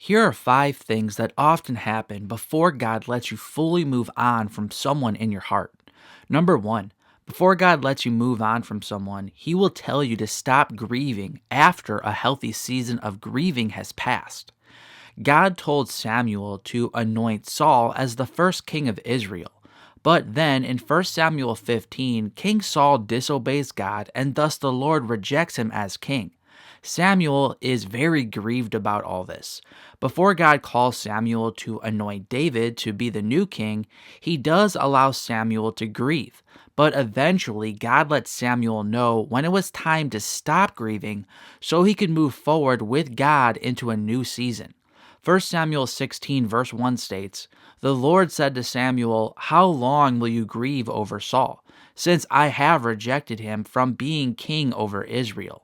Here are 5 things that often happen before God lets you fully move on from someone in your heart. Number 1, before God lets you move on from someone, He will tell you to stop grieving after a healthy season of grieving has passed. God told Samuel to anoint Saul as the first king of Israel. But then in 1 Samuel 15, King Saul disobeys God, and thus the Lord rejects him as king. Samuel is very grieved about all this. Before God calls Samuel to anoint David to be the new king, he does allow Samuel to grieve. But eventually, God lets Samuel know when it was time to stop grieving so he could move forward with God into a new season. 1 Samuel 16 verse 1 states, "The Lord said to Samuel, 'How long will you grieve over Saul, since I have rejected him from being king over Israel?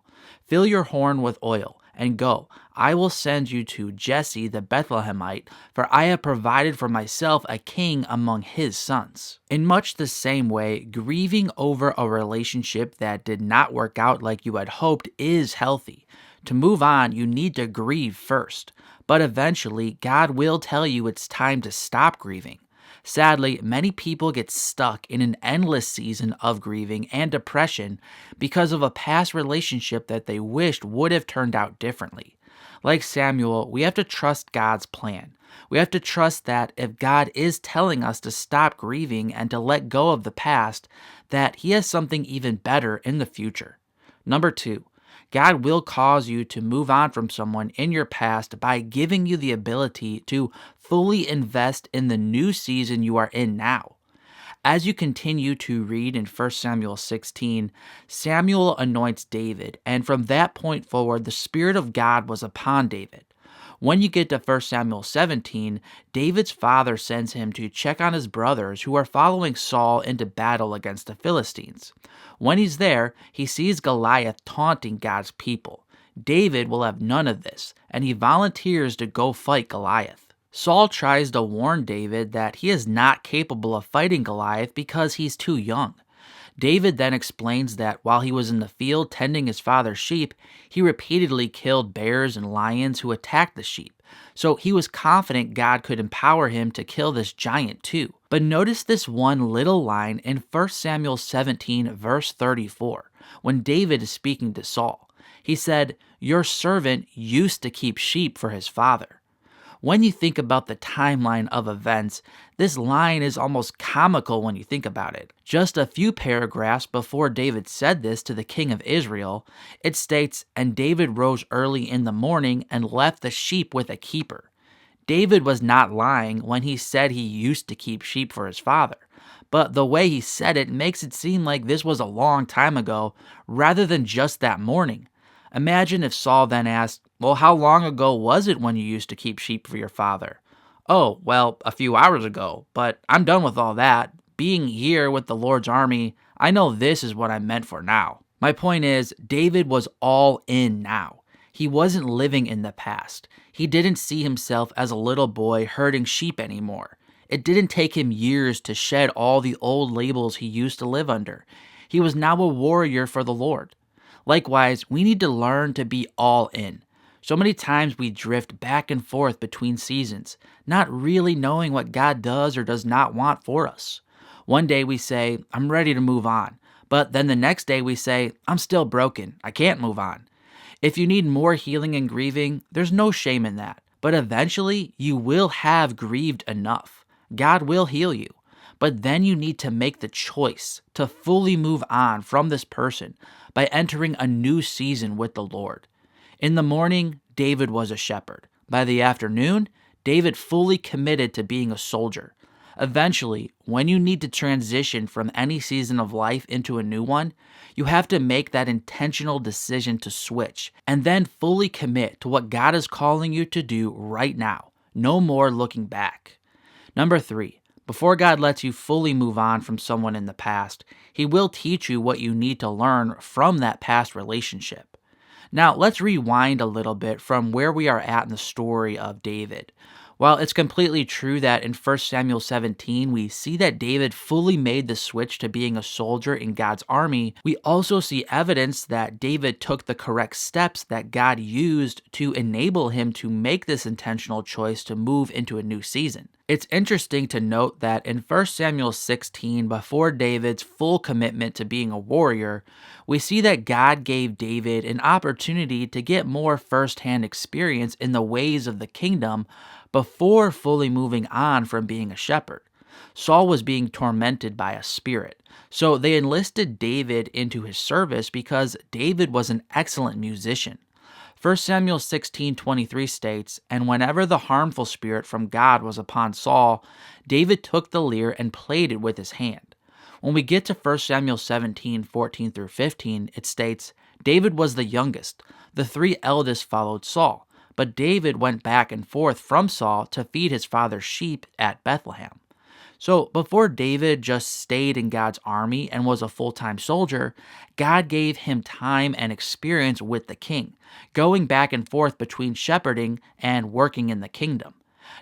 Fill your horn with oil, and go. I will send you to Jesse the Bethlehemite, for I have provided for myself a king among his sons.'" In much the same way, grieving over a relationship that did not work out like you had hoped is healthy. To move on, you need to grieve first. But eventually, God will tell you it's time to stop grieving. Sadly, many people get stuck in an endless season of grieving and depression because of a past relationship that they wished would have turned out differently. Like Samuel, we have to trust God's plan. We have to trust that if God is telling us to stop grieving and to let go of the past, that He has something even better in the future. Number 2, God will cause you to move on from someone in your past by giving you the ability to fully invest in the new season you are in now. As you continue to read in 1 Samuel 16, Samuel anoints David, and from that point forward, the Spirit of God was upon David. When you get to 1 Samuel 17, David's father sends him to check on his brothers who are following Saul into battle against the Philistines. When he's there, he sees Goliath taunting God's people. David will have none of this, and he volunteers to go fight Goliath. Saul tries to warn David that he is not capable of fighting Goliath because he's too young. David then explains that while he was in the field tending his father's sheep, he repeatedly killed bears and lions who attacked the sheep. So he was confident God could empower him to kill this giant too. But notice this one little line in 1 Samuel 17 verse 34, when David is speaking to Saul. He said, "Your servant used to keep sheep for his father." When you think about the timeline of events, this line is almost comical when you think about it. Just a few paragraphs before David said this to the king of Israel, it states, "And David rose early in the morning and left the sheep with a keeper." David was not lying when he said he used to keep sheep for his father, but the way he said it makes it seem like this was a long time ago rather than just that morning. Imagine if Saul then asked, "Well, how long ago was it when you used to keep sheep for your father?" "Oh, well, a few hours ago, but I'm done with all that. Being here with the Lord's army, I know this is what I'm meant for now." My point is, David was all in now. He wasn't living in the past. He didn't see himself as a little boy herding sheep anymore. It didn't take him years to shed all the old labels he used to live under. He was now a warrior for the Lord. Likewise, we need to learn to be all in. So many times we drift back and forth between seasons, not really knowing what God does or does not want for us. One day we say, "I'm ready to move on," but then the next day we say, "I'm still broken. I can't move on." If you need more healing and grieving, there's no shame in that. But eventually, you will have grieved enough. God will heal you. But then you need to make the choice to fully move on from this person by entering a new season with the Lord. In the morning, David was a shepherd. By the afternoon, David fully committed to being a soldier. Eventually, when you need to transition from any season of life into a new one, you have to make that intentional decision to switch and then fully commit to what God is calling you to do right now. No more looking back. Number 3, before God lets you fully move on from someone in the past, He will teach you what you need to learn from that past relationship. Now, let's rewind a little bit from where we are at in the story of David. While it's completely true that in 1 Samuel 17 we see that David fully made the switch to being a soldier in God's army, we also see evidence that David took the correct steps that God used to enable him to make this intentional choice to move into a new season. It's interesting to note that in 1 Samuel 16, before David's full commitment to being a warrior, we see that God gave David an opportunity to get more firsthand experience in the ways of the kingdom before fully moving on from being a shepherd. Saul was being tormented by a spirit, so they enlisted David into his service because David was an excellent musician. 1 Samuel 16:23 states, "And whenever the harmful spirit from God was upon Saul, David took the lyre and played it with his hand." When we get to 1 Samuel 17:14 through 15, it states, "David was the youngest. The three eldest followed Saul, but David went back and forth from Saul to feed his father's sheep at Bethlehem." So before David just stayed in God's army and was a full-time soldier, God gave him time and experience with the king, going back and forth between shepherding and working in the kingdom.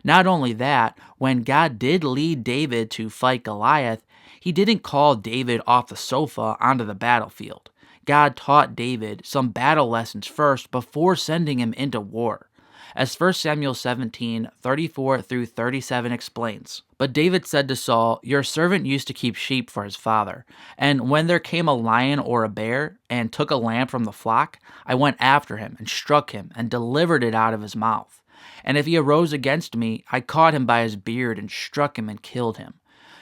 Not only that, when God did lead David to fight Goliath, he didn't call David off the sofa onto the battlefield. God taught David some battle lessons first before sending him into war. As 1 Samuel 17:34 through 37 explains, "But David said to Saul, 'Your servant used to keep sheep for his father. And when there came a lion or a bear and took a lamb from the flock, I went after him and struck him and delivered it out of his mouth. And if he arose against me, I caught him by his beard and struck him and killed him.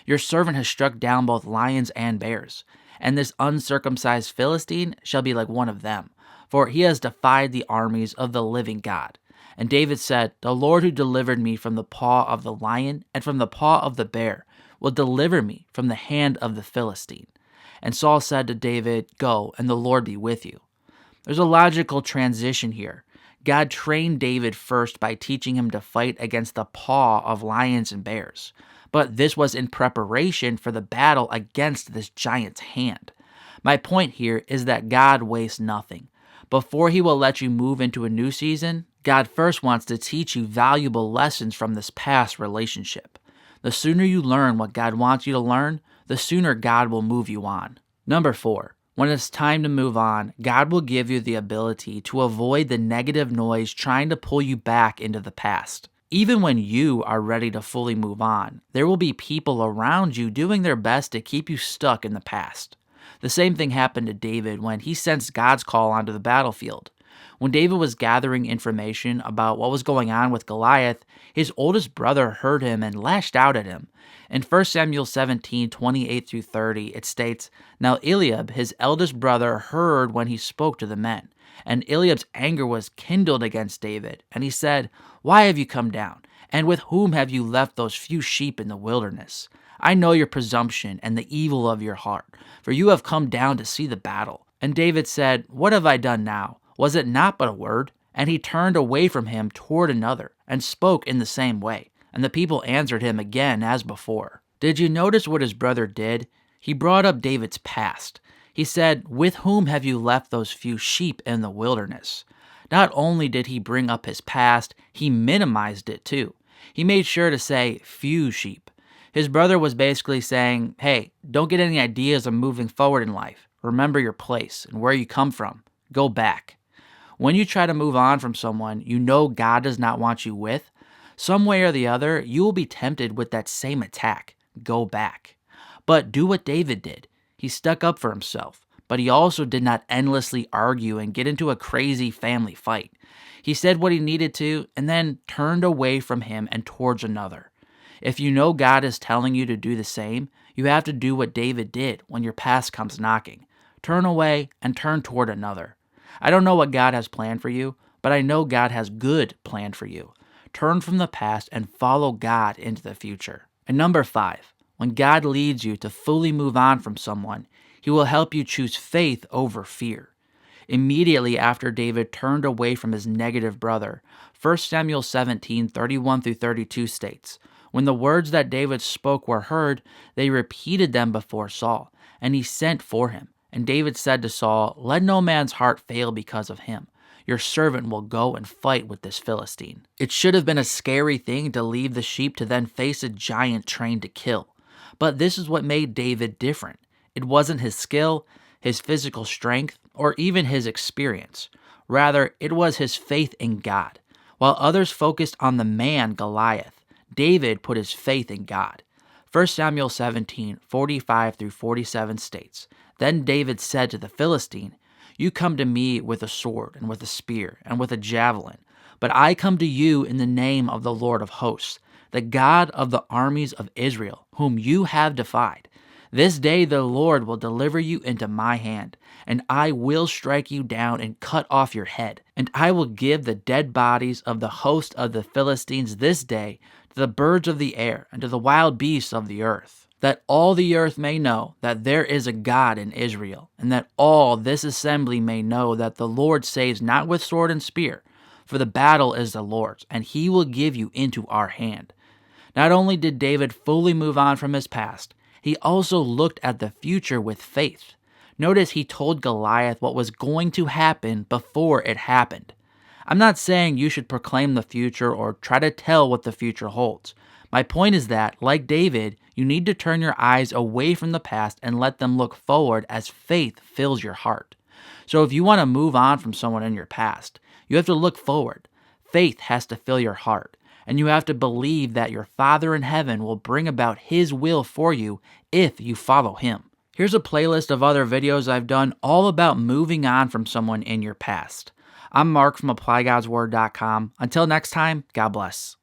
Your servant has struck down both lions and bears. And this uncircumcised Philistine shall be like one of them, for he has defied the armies of the living God.' And David said, 'The Lord who delivered me from the paw of the lion and from the paw of the bear will deliver me from the hand of the Philistine.' And Saul said to David, 'Go, and the Lord be with you.'" There's a logical transition here. God trained David first by teaching him to fight against the paw of lions and bears. But this was in preparation for the battle against this giant's hand. My point here is that God wastes nothing. Before he will let you move into a new season, God first wants to teach you valuable lessons from this past relationship. The sooner you learn what God wants you to learn, the sooner God will move you on. Number 4, when it's time to move on, God will give you the ability to avoid the negative noise trying to pull you back into the past. Even when you are ready to fully move on, there will be people around you doing their best to keep you stuck in the past. The same thing happened to David when he sensed God's call onto the battlefield. When David was gathering information about what was going on with Goliath, his oldest brother heard him and lashed out at him. In 1 Samuel 17:28 through 30, it states, "Now Eliab, his eldest brother, heard when he spoke to the men. And Eliab's anger was kindled against David. And he said, 'Why have you come down? And with whom have you left those few sheep in the wilderness? I know your presumption and the evil of your heart, for you have come down to see the battle.' And David said, 'What have I done now? Was it not but a word?' And he turned away from him toward another, and spoke in the same way. And the people answered him again as before." Did you notice what his brother did? He brought up David's past. He said, "With whom have you left those few sheep in the wilderness?" Not only did he bring up his past, he minimized it too. He made sure to say few sheep. His brother was basically saying, "Hey, don't get any ideas of moving forward in life. Remember your place and where you come from. Go back." When you try to move on from someone you know God does not want you with, some way or the other, you will be tempted with that same attack. Go back. But do what David did. He stuck up for himself, but he also did not endlessly argue and get into a crazy family fight. He said what he needed to and then turned away from him and towards another. If you know God is telling you to do the same, you have to do what David did when your past comes knocking. Turn away and turn toward another. I don't know what God has planned for you, but I know God has good planned for you. Turn from the past and follow God into the future. And number 5, when God leads you to fully move on from someone, he will help you choose faith over fear. Immediately after David turned away from his negative brother, 1 Samuel 17:31 through 32 states, "When the words that David spoke were heard, they repeated them before Saul, and he sent for him. And David said to Saul, 'Let no man's heart fail because of him. your servant will go and fight with this Philistine." It should have been a scary thing to leave the sheep to then face a giant trained to kill. But this is what made David different. It wasn't his skill, his physical strength, or even his experience. Rather, it was his faith in God. While others focused on the man Goliath, David put his faith in God. 1 Samuel 17:45-47 states, "Then David said to the Philistine, 'You come to me with a sword and with a spear and with a javelin, but I come to you in the name of the Lord of hosts, the God of the armies of Israel, whom you have defied. This day the Lord will deliver you into my hand, and I will strike you down and cut off your head. And I will give the dead bodies of the host of the Philistines this day to the birds of the air and to the wild beasts of the earth, that all the earth may know that there is a God in Israel, and that all this assembly may know that the Lord saves not with sword and spear, for the battle is the Lord's, and he will give you into our hand.'" Not only did David fully move on from his past, he also looked at the future with faith. Notice he told Goliath what was going to happen before it happened. I'm not saying you should proclaim the future or try to tell what the future holds. My point is that, like David, you need to turn your eyes away from the past and let them look forward as faith fills your heart. So if you want to move on from someone in your past, you have to look forward. Faith has to fill your heart. And you have to believe that your Father in heaven will bring about His will for you if you follow Him. Here's a playlist of other videos I've done all about moving on from someone in your past. I'm Mark from ApplyGodsWord.com. Until next time, God bless.